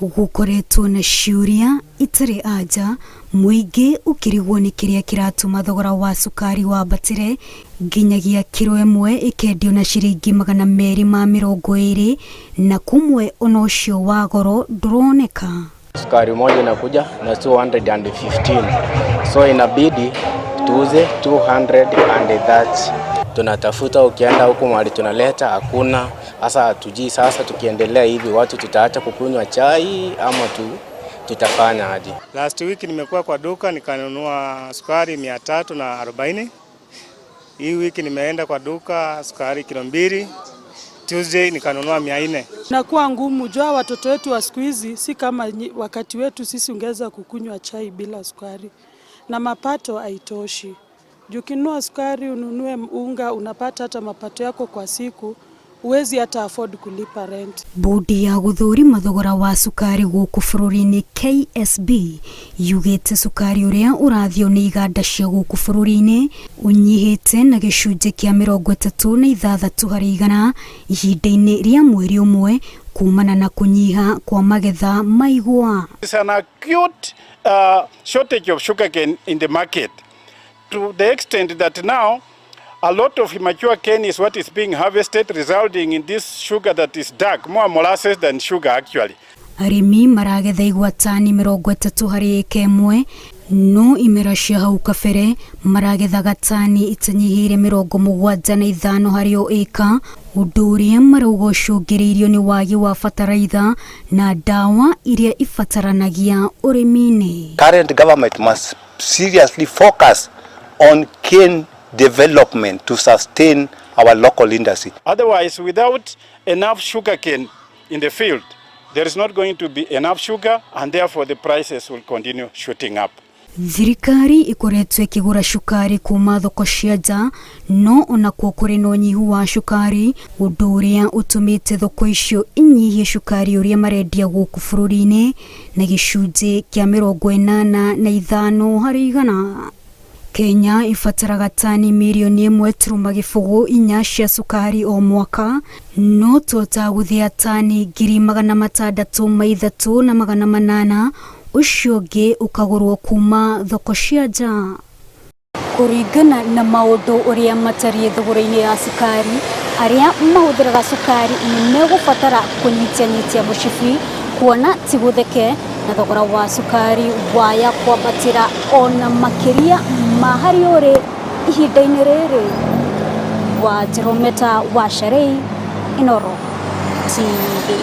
Gukoretwo na ciũria itarĩ anja mũingĩ ũkĩrigwo nĩ kĩrĩa kĩratũma thogora wa cukari wambatĩre nginyagia kiro ĩmwe ĩkendio na ciringi 220 na kumwe ona ũcio wa goro ndũroneka. Sukari moja inakuja na 215, so inabidi tuuze 230. Tunatafuta, ukienda huko mahali tunaleta hakuna. Sasa hatujui sasa tukiendelea hivi watu tutaacha kukunywa chai ama tutafanya aje. Last week nimekuwa kwa duka nikanunua sukari 340. Hii wiki nimeenda kwa duka sukari kilo 2. Tuesday nikanunua 400. Nakuwa ngumu jua watoto wetu wa siku hizi si kama wakati wetu sisi ungeza kukunywa chai bila sukari. Na mapato haitoshi. Ukinunua sukari ununue unga unapata hata mapato yako kwa siku uwezi hata afford kulipa rent. Bodi ya gũthũrima thogora wa cukari gũkũ bũrũri-inĩ KSB yugĩte cukari ũrĩa ũrathio nĩ iganda cia gũkũ bũrũri-inĩ ũnyihĩte na gĩcunjĩ kĩa 36 harĩ igana ihinda-inĩ rĩa mweri ũmwe kumana na kũnyiha kwa magetha ma igwa. There's an acute shortage of sugarcane in the market to the extent that now a lot of immature cane is what is being harvested, resulting in this sugar that is dark, more molasses than sugar actually. Arĩmi maragetha igwa tani 30 harĩ eka ĩmwe, no imera cia hau kabere maragethaga tani itanyihĩire 75 harĩ o eka, ũndũ ũrĩa marauga ũcũngĩrĩirio nĩ wagi wa bataraitha na dawa iria ibataranagia ũrĩmi-inĩ. Current government must seriously focus on cane development to sustain our local industry. Otherwise, without enough sugarcane in the field, there is not going to be enough sugar, and therefore the prices will continue shooting up. Thirikari ikoretwo ikigura cukari kuma thoko cia nja, no onakuo kũrĩ na ũnyihu wa cukari, ũndũ ũrĩa ũtũmĩte thoko icio inyihie cukari ũrĩa marendia gũkũ bũrũri-inĩ na gĩcunjĩ kĩa 85 harĩ igana. Kenya ibataraga tani milioni 1.4 cia cukari o mwaka, no tota gũthĩa tani 603,800 ũcio ũngĩ ũkagũrwo kuma thoko cia nja. Kũringana na maũndũ ũrĩa matariĩ thogora-inĩ ya cukari, arĩa mahũthĩraga cukari nĩ megũbatara kũnyitia mũcibi kuona ti gũtheke na thogora wa cukari waya kũambatĩra ona makĩria ma harĩ ũrĩ ihinda-inĩ rĩrĩ. Wa Jerometa wa Sharei, Inoro TV.